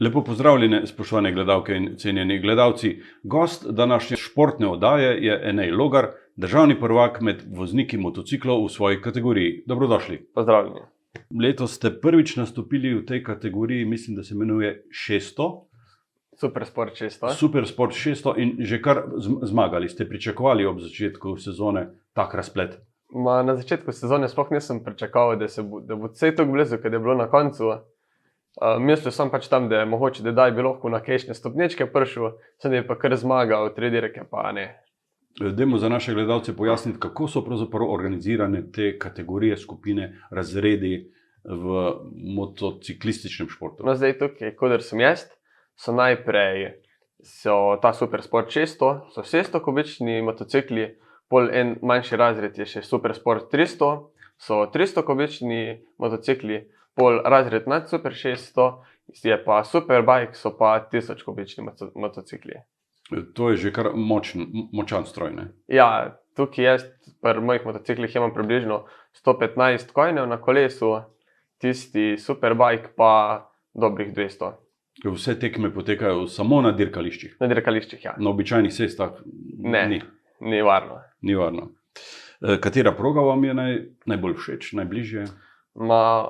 Lepo pozdravljene, spoštovane gledalke in cenjeni gledalci. Gost današnje športne oddaje je Enej Logar, državni prvak med vozniki motociklov v svoji kategoriji. Dobrodošli. Pozdravljeni. Letos ste prvič nastopili v tej kategoriji, mislim, da se imenuje 600. Supersport 600. Supersport 600 in že kar zmagali. Ste pričakovali ob začetku sezone tak razplet? Na začetku sezone sploh nisem pričakoval, da bo vse tako blizu, kot je bilo na koncu. Mislil sem pač tam, da je mogoče, da bi lahko na kakšne stopničke prišel, sem je pa kar zmagal, 3 dirke pa ne. Dajmo za naše gledalce pojasniti, kako so pravzaprav organizirane te kategorije, skupine, razredi v motociklističnem športu. No, zdaj tukaj, kodar sem jaz, so najprej ta Supersport 600, so 600-kubični motocikli, pol en manjši razred je še Supersport 300, so 300-kubični motocikli, pol razred nad Super 600, je pa Superbike, so pa 1000-kubični motocikli. To je že kar močan stroj, ne? Ja, tukaj jaz pri mojih motociklih imam približno 115 konjev na kolesu, tisti Superbike pa dobrih 200. Vse tekme potekajo samo na dirkališčih? Na dirkališčih, ja. Na običajnih cestah ni? Ni varno. Ni varno. Katera proga vam je najbolj všeč, najbližje?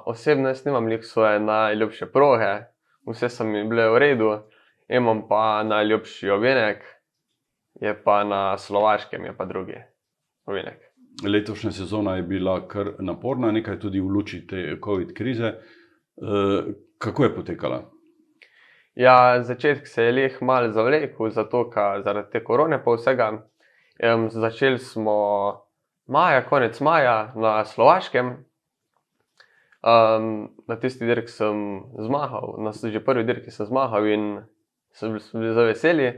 Osebno jaz nimam svoje najljubše proge, vse so mi bile v redu, imam pa najljubši ovinek, je pa na Slovaškem, je pa drugi ovinek. Letošnja sezona je bila kar naporna, nekaj tudi v luči te COVID krize. Kako je potekala? Ja, začetek se je malo zavlekel, zaradi te korone pa vsega. Začeli smo konec maja na Slovaškem. Na tisti dirki sem zmagal, že prvi dirki sem zmagal in sem bili zelo veseli.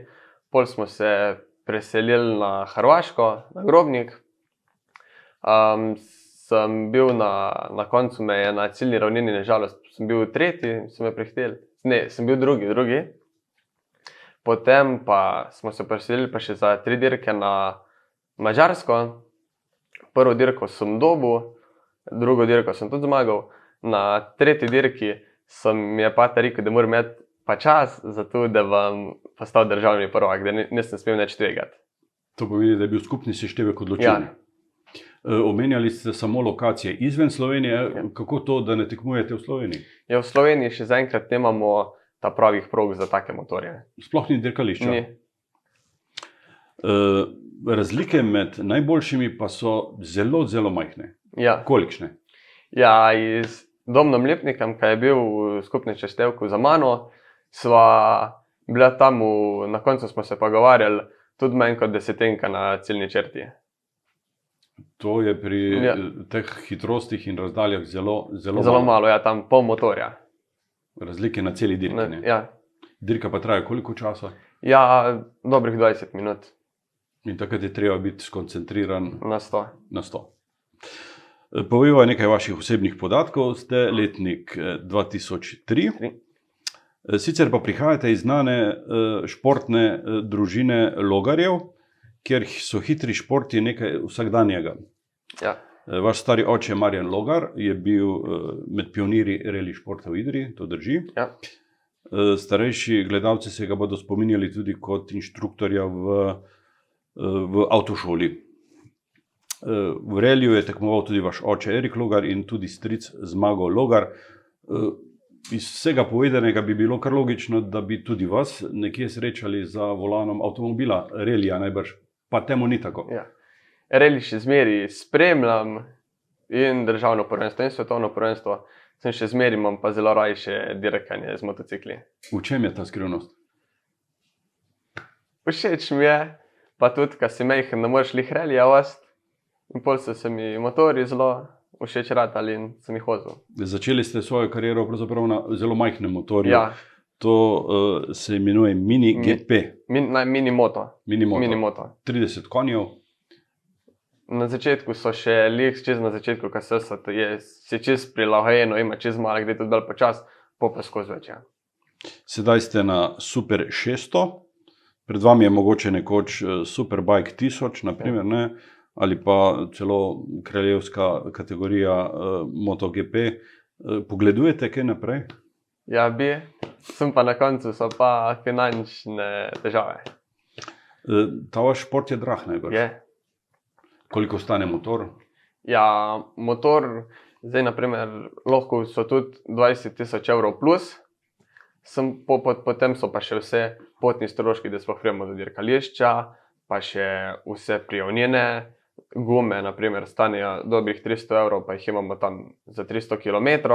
Pol smo se preselili na Hrvaško, na Grobnik. Sem bil na koncu me je na ciljni ravnini, na žalost, sem bil tretji, sem bil drugi. Potem pa smo se preselili pa še za 3 dirke na Madžarsko. Prvo dirko sem dobil, drugo dirko sem tudi zmagal. Na tretji dirki mi je pata rekel, da moram imeti pa čas, zato da bom postal državni prvak, da nisem smel nič tvegati. To pomeni, da je bil skupni seštevek odločilni. Ja. Omenjali ste samo lokacije izven Slovenije. Ja. Kako to, da ne tekmujete v Sloveniji? Ja, v Sloveniji še zaenkrat nemamo ta pravih prog za take motorje. Sploh ni dirkališča? Ni. Razlike med najboljšimi pa so zelo, zelo majhne. Ja. Kolikšne? Ja, z Domnom Lipnikom, ki je bil v skupnem seštevku za mano, sva bila tam, na koncu smo se pogovarjali, tudi manj kot desetinka na ciljni črti. To je pri teh hitrostih in razdaljah zelo malo, ja, tam pol motorja. Razlike na celi dirki, ne? Ja. Dirka pa traja koliko časa? Ja, dobrih 20 minut. In takrat je treba biti skoncentriran na 100. Na 100. Povejva nekaj vaših osebnih podatkov. Ste letnik 2003. Sicer pa prihajate iz znane športne družine Logarjev, kjer so hitri športi nekaj vsakdanjega. Ja. Vaš stari oče Marjan Logar je bil med pionirji reli športa v Idriji, to drži. Ja. Starejši gledalci se ga bodo spominjali tudi kot inštruktorja v avtošoli. V reliju je tekmoval tudi vaš oče Erik Logar in tudi stric Zmago Logar. Iz vsega povedanega bi bilo kar logično, da bi tudi vas nekje srečali za volanom avtomobila, relija najbrž, pa temu ni tako. Ja. Reli še zmeri spremljam in državno prvenstvo in svetovno prvenstvo, sem še zmeri, imam pa zelo raj še dirkanje z motocikli. V čem je ta skrivnost? Všeč mi je, pa tudi, ko si majhen, ne moreš lih relija voziti. In pol so se mi motorji zelo všeč ratali in sem jih vozil. Začeli ste svojo kariero pravzaprav na zelo majhnem motorju. Ja. To se imenuje Mini GP. Minimoto. Minimoto. 30 konjev. Na začetku so še na začetku, ko se čez prilagojeno, ima čez malo, gre tudi bolj počas, pa skozi več. Sedaj ste na Super 600. Pred vami je mogoče nekoč Superbike 1000, naprimer, ne? Ali pa celo kraljevska kategorija MotoGP. Pogledujete kaj naprej? Ja, bi. Sem pa na koncu so pa finančne težave. Ta vaš šport je drag najbrž. Je. Koliko stane motor? Ja, motor, zdaj naprimer, lahko so tudi 20 000 evrov plus, potem so pa še vse potni stroški, da sploh prijemo do dirkališča, pa še vse prijavnine, gume, naprimer, stanejo dobrih 300 evrov, pa jih imamo tam za 300 km,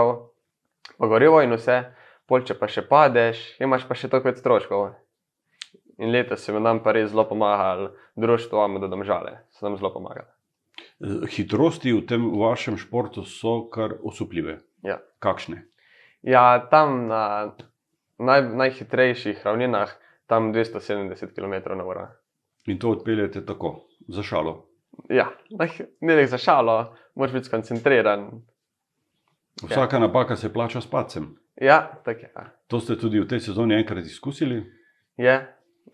pa gorivo in vse, pol če pa še padeš, imaš pa še toliko več stroškov. In letos se mi nam pa res zelo pomagali, društvo Amo do Domžale, so nam zelo pomagali. Hitrosti v tem vašem športu so kar osupljive. Ja. Kakšne? Ja, tam na najhitrejših ravninah, tam 270 km/h. In to odpeljete tako, za šalo. Ja, ne za šalo, moraš biti skoncentriran. Vsaka napaka se plača s padcem. Ja, tako je. Ja. To ste tudi v tej sezoni enkrat izkusili. Je,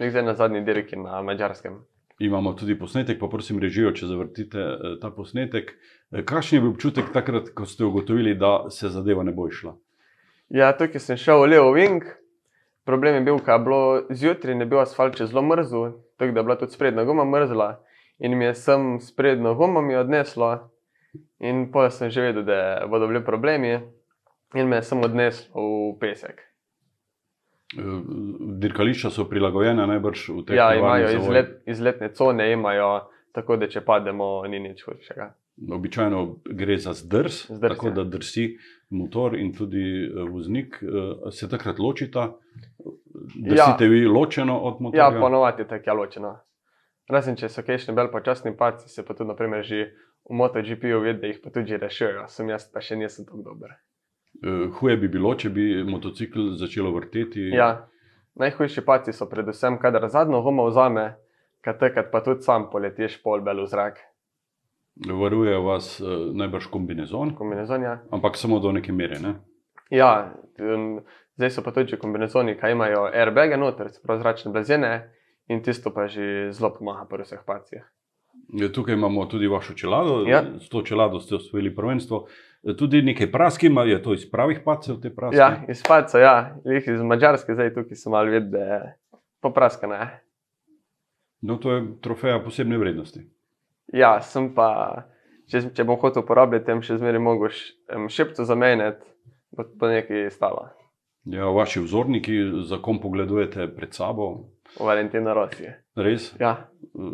zdaj na zadnji dirki na Madžarskem. Imamo tudi posnetek, pa prosim režijo, če zavrtite ta posnetek. Kakšen je bil občutek takrat, ko ste ugotovili, da se zadeva ne bo išla? Ja, tukaj sem šel v levo wing. Problem je bil, ko je bilo zjutraj, ne bil asfalt še zelo mrzel, tako da je bila tudi sprednja guma mrzla in mi je sem sprednjo gumo mi odneslo in potem sem že vedel, da bodo bili problemi in me je sem odneslo v pesek. Dirkališča so prilagojena najbrž v teh Ja, imajo nevarnih zavojih. izletne cone, imajo tako, da če pademo, ni nič hujšega. Običajno gre za zdrs, Zdrs, tako ja. da drsi motor in tudi voznik. Se takrat ločita? Drsite vi ločeno od Ja, motorja? ponovadi je tako ločeno. Razen če so kakšni bolj počasni padci, se pa tudi naprimer že v MotoGP-ju vidi, da jih pa tudi že rešujejo, jaz pa še nisem tako dober. Huje bi bilo, če bi motocikl začelo vrteti. Ja, najhujši padci so predvsem, kadar zadnjo gumo vzame, takrat pa tudi sam poletiš pol bel v zrak. Varuje vas najbrž kombinezon, Kombinezon, ja. ampak samo do neke mere, ne? Ja, zdaj so pa tudi že kombinezoni, ki imajo airbage noter, se pravi zračne blazine in tisto pa že zelo pomaga pri vseh padcih. Tukaj imamo tudi vašo čelado. Ja. S to čelado ste osvojili prvenstvo. Tudi nekaj praski ima, je to iz pravih padcev te praske? Ja, iz padca, ja. Lih iz Madžarske, zdaj tukaj sem malo videl, da je popraskana. No, to je trofeja posebne vrednosti. Ja, sem pa, če bom hotel uporabljati, tem še zmeraj mogo šepco zamenjati, bo nekaj stalo. Ja, vaši vzorniki, za kom pogledujete pred sabo? Valentina Rossi. Res? Ja.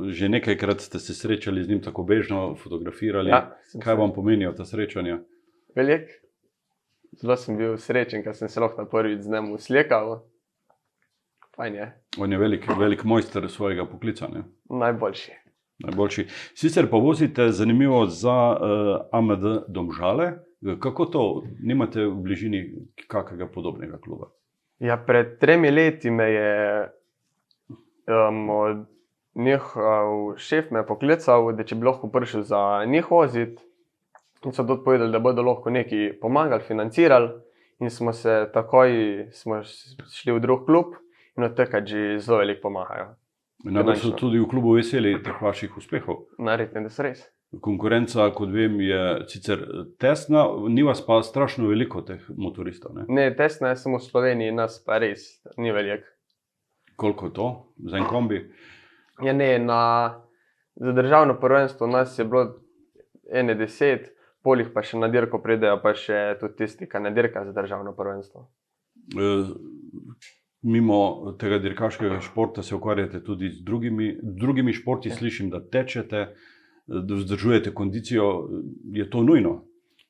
Že nekajkrat ste se srečali z njim tako bežno, fotografirali. Ja, Kaj vam pomenijo ta srečanja? Velik. Zelo sem bil srečen, ker sem se lahko prvič z njim slikal. Fajn je. On je velik mojster svojega poklica, ne? Najboljši. Najboljši. Sicer pa vozite, zanimivo, za AMD Domžale. Kako to? Nimate v bližini kakega podobnega kluba? Ja, pred 3 leti me je njihov šef me poklical, da če bi lahko prišel za njih voziti. In so tudi povedali, da bodo lahko nekaj pomagali, financirali. In smo šli v drug klub in od tega že zelo veliko pomagajo. Najbolj so tudi v klubu veseli teh vaših uspehov. Naredite, da so res. Konkurenca, kot vem, je sicer tesna, ni vas pa strašno veliko teh motoristov, ne? Ne, tesno je samo v Sloveniji, nas pa res ni veliko. Koliko je to za en kombi? Ja, ne, za državno prvenstvo nas je bilo 10, polih pa še na dirko pridejo, pa še tudi tisti, ki ne dirka za državno prvenstvo. Mimo tega dirkaškega športa se ukvarjate tudi z drugimi športi, slišim, da tečete, da vzdržujete kondicijo. Je to nujno?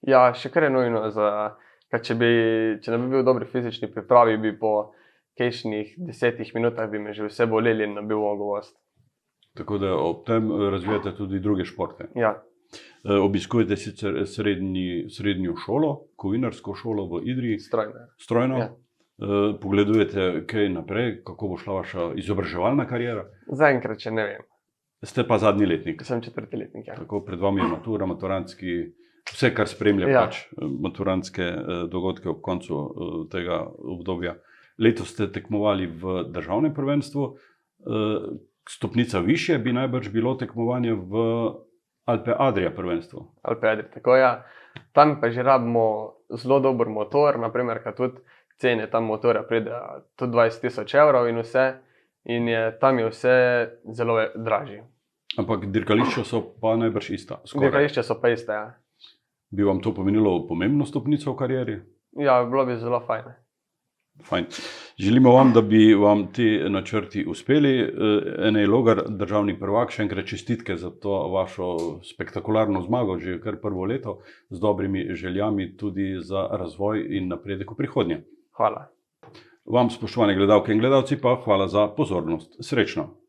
Ja, še kar je nujno. Če ne bi bil v dobri fizični pripravi, bi po kakšnih 10 minutah bi me že vse boleli in ne bi mogel voziti. Tako da ob tem razvijate tudi druge športe. Ja. Obiskujete sicer srednjo šolo, kovinarsko šolo v Idriji. Strojno. Ja. Pogledujete kaj naprej, kako bo šla vaša izobraževalna kariera? Zaenkrat še ne vem. Ste pa zadnji letnik. Sem 4. letnik, ja. Tako pred vami je matura, maturantski, vse, kar spremlja pač maturantske dogodke ob koncu tega obdobja. Letos ste tekmovali v državnem prvenstvu. Stopnica višje bi najbrž bilo tekmovanje v Alpe Adria prvenstvu. Alpe Adria, tako ja. Tam pa že rabimo zelo dober motor, naprimer, kad tudi cene tam motorja pride tudi 20.000 evrov in vse. In tam je vse zelo dražje. Ampak dirkališča so pa najbrž ista. Skoraj. Dirkališča so pa iste, ja. Bi vam to pomenilo pomembno stopnico v karieri? Ja, bilo bi zelo fajn. Fajn. Želimo vam, da bi vam ti načrti uspeli. Enej Logar, državni prvak, še enkrat čestitke za to vašo spektakularno zmago, že kar prvo leto, z dobrimi željami tudi za razvoj in napredek v prihodnje. Hvala. Vam, spoštovane gledalke in gledalci, pa hvala za pozornost. Srečno!